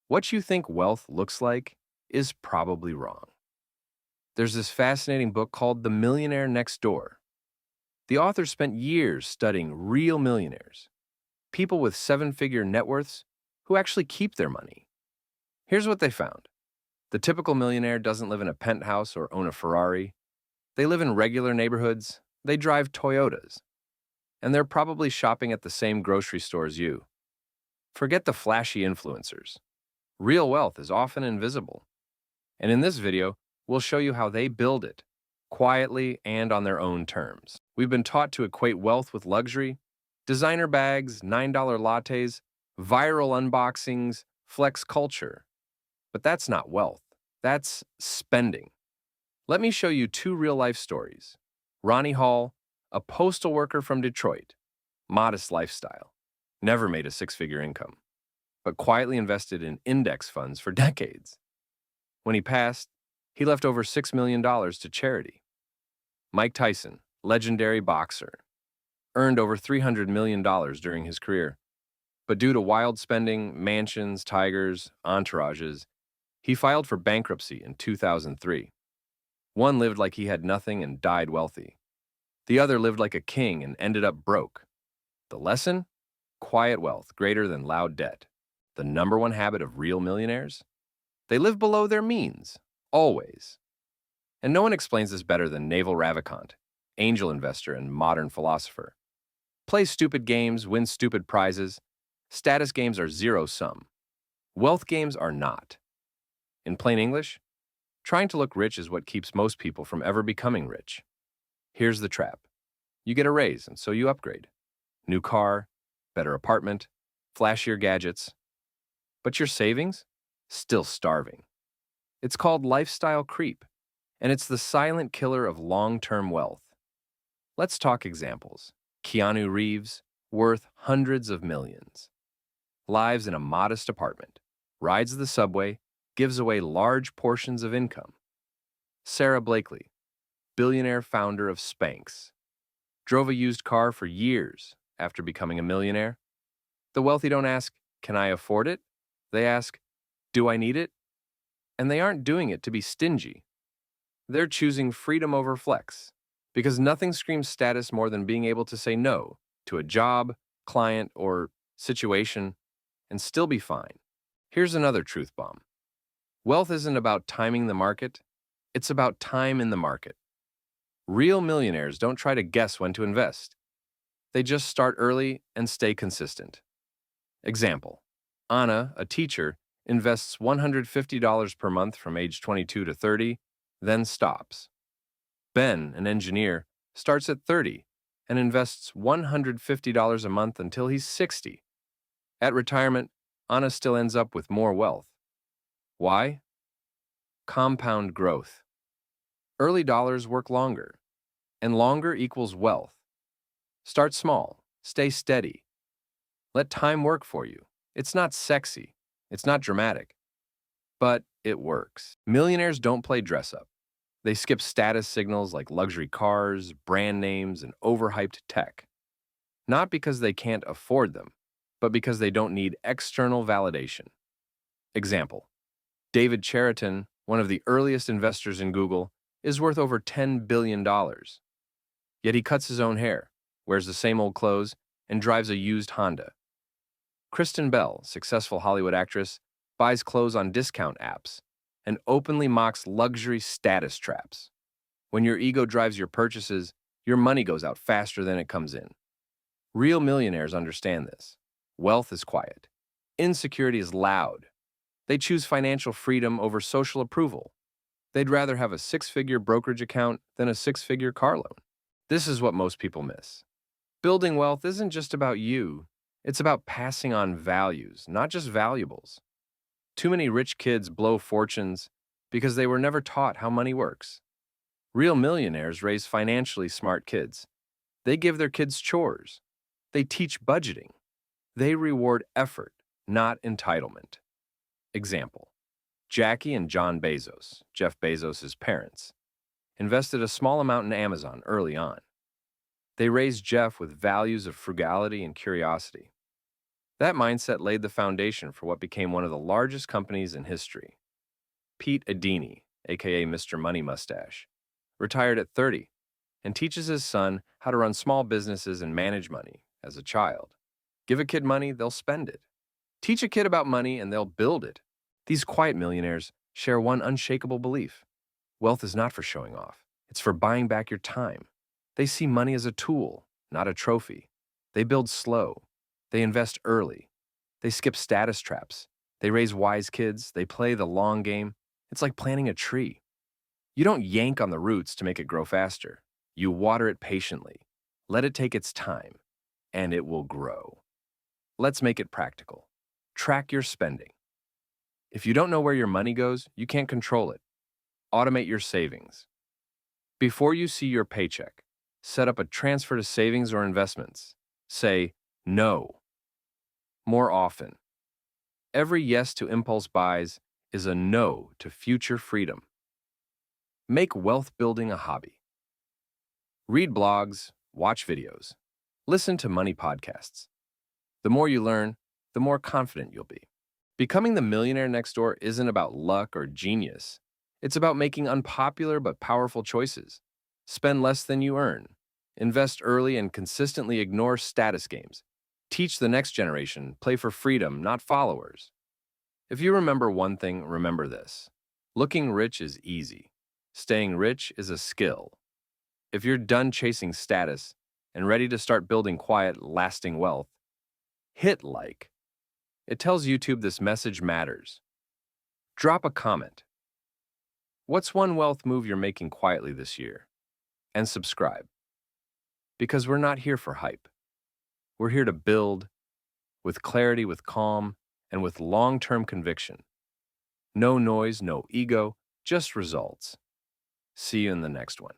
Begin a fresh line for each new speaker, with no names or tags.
What you think wealth looks like is probably wrong. There's this fascinating book called The Millionaire Next Door. The author spent years studying real millionaires, people with seven-figure net worths who actually keep their money. Here's what they found. The typical millionaire doesn't live in a penthouse or own a Ferrari. They live in regular neighborhoods, they drive Toyotas, and they're probably shopping at the same grocery store as you. Forget the flashy influencers. Real wealth is often invisible. And in this video, we'll show you how they build it, quietly and on their own terms. We've been taught to equate wealth with luxury, designer bags, $9 lattes, viral unboxings, flex culture. But that's not wealth. That's spending. Let me show you two real-life stories. Ronnie Hall, a postal worker from Detroit, modest lifestyle, never made a six-figure income, but quietly invested in index funds for decades. When he passed, he left over $6 million to charity. Mike Tyson, legendary boxer, earned over $300 million during his career, but due to wild spending, mansions, tigers, entourages, he filed for bankruptcy in 2003. One lived like he had nothing and died wealthy. The other lived like a king and ended up broke. The lesson? Quiet wealth greater than loud debt. The number one habit of real millionaires? They live below their means, always. And no one explains this better than Naval, angel investor and modern philosopher. Play stupid games, win stupid prizes. Status games are zero-sum. Wealth games are not. In plain English, trying to look rich is what keeps most people from ever becoming rich. Here's the trap. You get a raise, and so you upgrade. New car, better apartment, flashier gadgets. But your savings? Still starving. It's called lifestyle creep, and it's the silent killer of long-term wealth. Let's talk examples. Keanu Reeves, worth hundreds of millions. Lives in a modest apartment, rides the subway, gives away large portions of income. Sarah Blakely, billionaire founder of Spanx, drove a used car for years after becoming a millionaire. The wealthy don't ask, "Can I afford it?" They ask, "Do I need it?" And they aren't doing it to be stingy. They're choosing freedom over flex, because nothing screams status more than being able to say no to a job, client, or situation and still be fine. Here's another truth bomb. Wealth isn't about timing the market, it's about time in the market. Real millionaires don't try to guess when to invest. They just start early and stay consistent. Example, Anna, a teacher, invests $150 per month from age 22 to 30, then stops. Ben, an engineer, starts at 30 and invests $150 a month until he's 60. At retirement, Anna still ends up with more wealth. Why? Compound growth. Early dollars work longer, and longer equals wealth. Start small, stay steady. Let time work for you. It's not sexy, it's not dramatic, but it works. Millionaires don't play dress up. They skip status signals like luxury cars, brand names, and overhyped tech. Not because they can't afford them, but because they don't need external validation. Example, David Cheriton, one of the earliest investors in Google, is worth over $10 billion. Yet he cuts his own hair, wears the same old clothes, and drives a used Honda. Kristen Bell, successful Hollywood actress, buys clothes on discount apps and openly mocks luxury status traps. When your ego drives your purchases, your money goes out faster than it comes in. Real millionaires understand this. Wealth is quiet. Insecurity is loud. They choose financial freedom over social approval. They'd rather have a six-figure brokerage account than a six-figure car loan. This is what most people miss. Building wealth isn't just about you. It's about passing on values, not just valuables. Too many rich kids blow fortunes because they were never taught how money works. Real millionaires raise financially smart kids. They give their kids chores. They teach budgeting. They reward effort, not entitlement. Example, Jackie and John Bezos, Jeff Bezos' parents, invested a small amount in Amazon early on. They raised Jeff with values of frugality and curiosity. That mindset laid the foundation for what became one of the largest companies in history. Pete Adini, aka Mr. Money Mustache, retired at 30 and teaches his son how to run small businesses and manage money as a child. Give a kid money, they'll spend it. Teach a kid about money and they'll build it. These quiet millionaires share one unshakable belief. Wealth is not for showing off. It's for buying back your time. They see money as a tool, not a trophy. They build slow. They invest early. They skip status traps. They raise wise kids. They play the long game. It's like planting a tree. You don't yank on the roots to make it grow faster. You water it patiently. Let it take its time, and it will grow. Let's make it practical. Track your spending. If you don't know where your money goes, you can't control it. Automate your savings. Before you see your paycheck, set up a transfer to savings or investments. Say no more often. Every yes to impulse buys is a no to future freedom. Make wealth building a hobby. Read blogs, watch videos, listen to money podcasts. The more you learn, the more confident you'll be. Becoming the millionaire next door isn't about luck or genius. It's about making unpopular but powerful choices. Spend less than you earn. Invest early and consistently ignore status games. Teach the next generation, play for freedom, not followers. If you remember one thing, remember this. Looking rich is easy. Staying rich is a skill. If you're done chasing status and ready to start building quiet, lasting wealth, hit like. It tells YouTube this message matters. Drop a comment. What's one wealth move you're making quietly this year? And subscribe. Because we're not here for hype. We're here to build with clarity, with calm, and with long-term conviction. No noise, no ego, just results. See you in the next one.